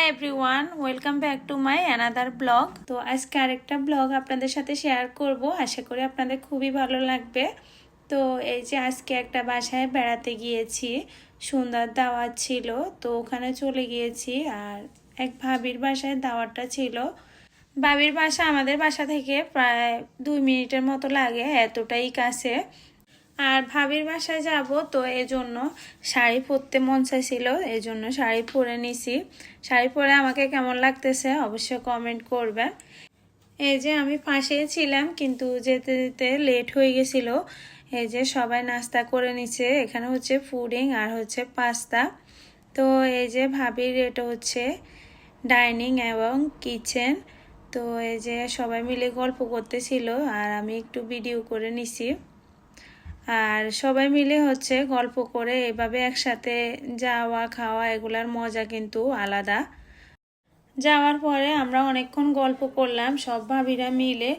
Hi everyone, welcome back to my another blog. তো আজকে আরেকটা ব্লগ আপনাদের সাথে শেয়ার করব, আশা করি আপনাদের খুবই ভালো লাগবে। তো এই যে আজকে একটা বাসায় বেড়াতে গিয়েছি, সুন্দর দাওয়াত ছিল, তো ওখানে চলে গিয়েছি। আর এক ভাবির বাসায় দাওয়াতটা ছিল। ভাবির বাসা আমাদের বাসা থেকে প্রায় 2 মিনিটের মতো লাগে, এতটাই কাছে। আর ভাবির বাসায় যাব, তো এজন্য শাড়ি পরতে মন চাইছিল, এজন্য শাড়ি পরে নিছি। শাড়ি পরে আমাকে কেমন লাগতেছে অবশ্যই কমেন্ট করবেন। এই যে আমি পাশেই ছিলাম, কিন্তু যেতে যেতে লেট হয়ে গেছিল। এই যে সবাই নাস্তা করে নিছে, এখানে হচ্ছে পুডিং আর হচ্ছে পাস্তা। তো এই যে ভাবির এটা হচ্ছে ডাইনিং এবং কিচেন। তো এই যে সবাই মিলে গল্প করতেছিল আর আমি একটু ভিডিও করে নিছি। আর সবাই মিলে হচ্ছে গল্প করে এভাবে একসাথে যাওয়া খাওয়া এগুলার মজা কিন্তু আলাদা। যাওয়ার পরে আমরা অনেকক্ষণ গল্প করলাম সব ভাবিরা মিলে।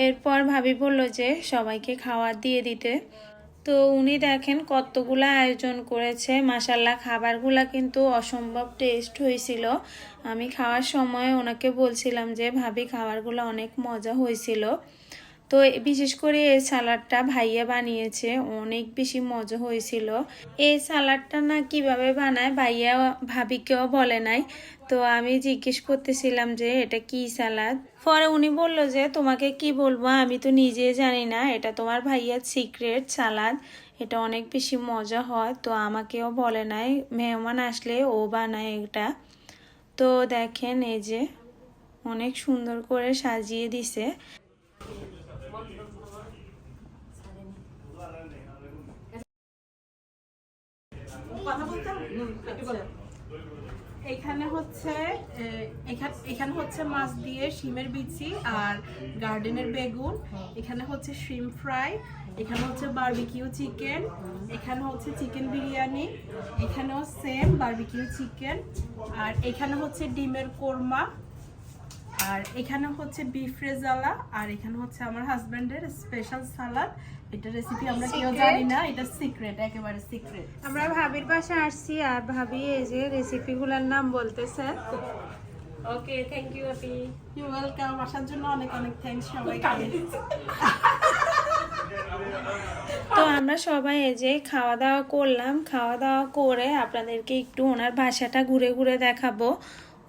এরপর ভাবি বলল যে সবাইকে খাবার দিয়ে দিতে। তো উনি দেখেন কতগুলা আয়োজন করেছে, মাশাল্লাহ খাবারগুলা কিন্তু অসম্ভব টেস্ট হয়েছিল। আমি খাওয়ার সময় ওনাকে বলছিলাম যে ভাবি খাবারগুলো অনেক মজা হয়েছিল। তো বিশেষ করে এই সালাডটা ভাইয়া বানিয়েছে, অনেক বেশি মজা হয়েছিল। এই সালাডটা না কিভাবে বানায় ভাইয়া ভাবিকেও বলে নাই। তো আমি জিজ্ঞেস করতেছিলাম যে এটা কি সালাদ। পরে উনি বলল যে তোমাকে কি বলবো, আমি তো নিজে জানি না, এটা তোমার ভাইয়ার সিক্রেট সালাদ, এটা অনেক বেশি মজা হয়, তো আমাকেও বলে নাই, মেহমান আসলে ও বানায় এটা। তো দেখেন এই যে অনেক সুন্দর করে সাজিয়ে দিছে। এখানে হচ্ছে এখানে হচ্ছে মাছ দিয়ে শিমের বিচি আর গার্ডেনের বেগুন। এখানে হচ্ছে শিম ফ্রাই। এখানে হচ্ছে বারবিকিউ চিকেন। এখানে হচ্ছে চিকেন বিরিয়ানি। এখানেও সেম বারবিকিউ চিকেন। আর এখানে হচ্ছে ডিমের কোরমা। আর এখানে হচ্ছে বিফ রেজালা। আর এখানে হচ্ছে আমার হাজবেন্ডের স্পেশাল সালাদ। এটা রেসিপি আমরা কেউ জানি না, এটা সিক্রেট, একেবারে সিক্রেট। আমরা ভাবির বাসায় আসছি আর ভাবি এই যে রেসিপিগুলোর নাম বলতেছে। ওকে, thank you Api. You welcome, আসার জন্য অনেক অনেক থ্যাঙ্কস সবাইকে। তো আমরা সবাই এই যে খাওয়া দাওয়া করলাম, খাওয়া দাওয়া করে আপনাদেরকে একটু ওনার বাসাটা ঘুরে ঘুরে দেখাবো।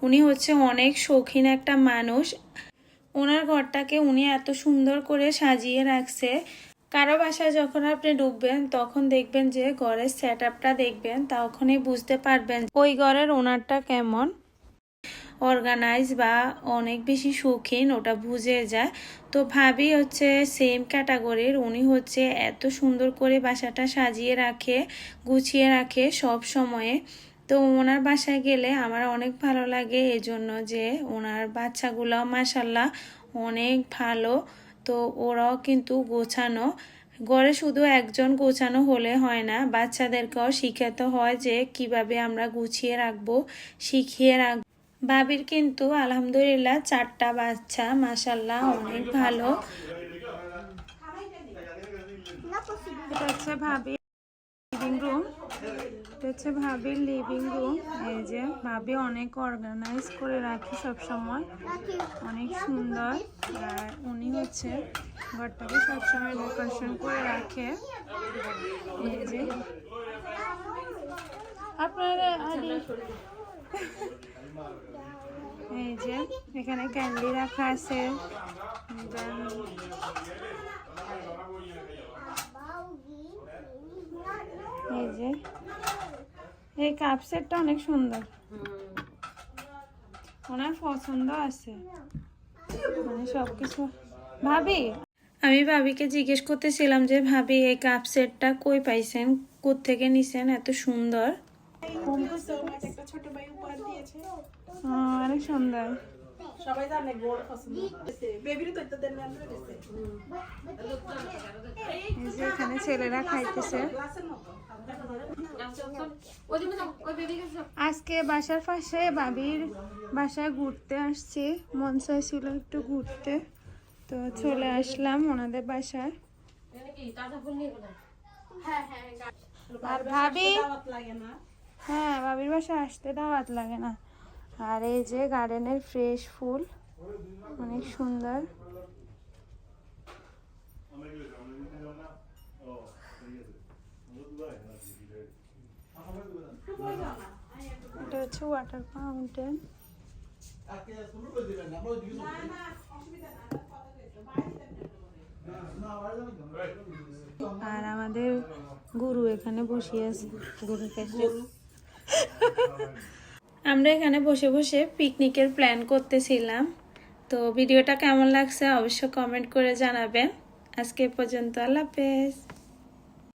উনি হচ্ছে অনেক শৌখিন একটা মানুষ। ওনার ঘরটাকে উনি এত সুন্দর করে সাজিয়ে রাখছে। কারো বাসায় যখন আপনি ঢুকবেন তখন দেখবেন যে ঘরের সেট আপটা দেখবেন, তখনই বুঝতে পারবেন ওই ঘরের ওনারটা কেমন অর্গানাইজ বা অনেক বেশি শৌখিন, ওটা বুঝে যায়। তো ভাবি হচ্ছে সেম ক্যাটাগরির, উনি হচ্ছে এত সুন্দর করে বাসাটা সাজিয়ে রাখে, গুছিয়ে রাখে সব সময়ে। তো ওনার বাসায় গেলে আমার অনেক ভালো লাগে, এজন্য যে ওনার বাচ্চাগুলো মাশাল্লাহ অনেক ভালো। তো ওরাও কিন্তু গোছানো। ঘরে শুধু একজন গোছানো হলে হয় না, বাচ্চাদেরকেও শিখাতে হয় যে কিভাবে আমরা গুছিয়ে রাখবো, শিখিয়ে রাখবো। ভাবির কিন্তু আলহামদুলিল্লাহ 4টা বাচ্চা, মাশাল্লাহ অনেক ভালো। এটা হচ্ছে ভাবির লিভিং রুম, এটা হচ্ছে ভাবির লিভিং রুম। এই যে ভাবি অনেক অর্গানাইজ করে রাখি সব সময়, অনেক সুন্দর। আর উনি হচ্ছে ঘরটাকে সবসময় ডেকোরেশন করে রাখে। এই যে আপনারা এই যে এখানে ক্যান্ডি রাখা আছে। এই যে এই কাপ সেটটা অনেক সুন্দর, ওনার পছন্দ আছে, মানে সবকিছু। ভাবি, আমি ভাবিকে জিজ্ঞেস করতেছিলাম যে ভাবি এই কাপ সেটটা কই পাইছেন, কোত্থেকে নিছেন এত সুন্দর। ছোট ভাই উপহার দিয়েছে, অনেক সুন্দর। সবাই জানে গোল্ড পছন্দ। বেবিরও তো দেন না দিছে। এই যে এখানে ছেলেরা খাইতেছে। আজকে বাসার পাশে ভাবির বাসায় ঘুরতে আসছি, মন চাইছিল একটু ঘুরতে, তো চলে আসলাম ওনাদের বাসায়। আর ভাবি, হ্যাঁ ভাবির বাসায় আসতে দাওয়াত লাগে না। আর এই যে গার্ডেনের ফ্রেশ ফুল, অনেক সুন্দর। এটা হচ্ছে ওয়াটার ফাউন্টেন। আর আমাদের গরু এখানে বসে আছে, আমরা এখানে বসে বসে পিকনিকের প্ল্যান করতেছিলাম। তো ভিডিওটা কেমন লাগছে অবশ্যই কমেন্ট করে জানাবেন। আজকে এ পর্যন্ত, আল্লাহ হাফেজ।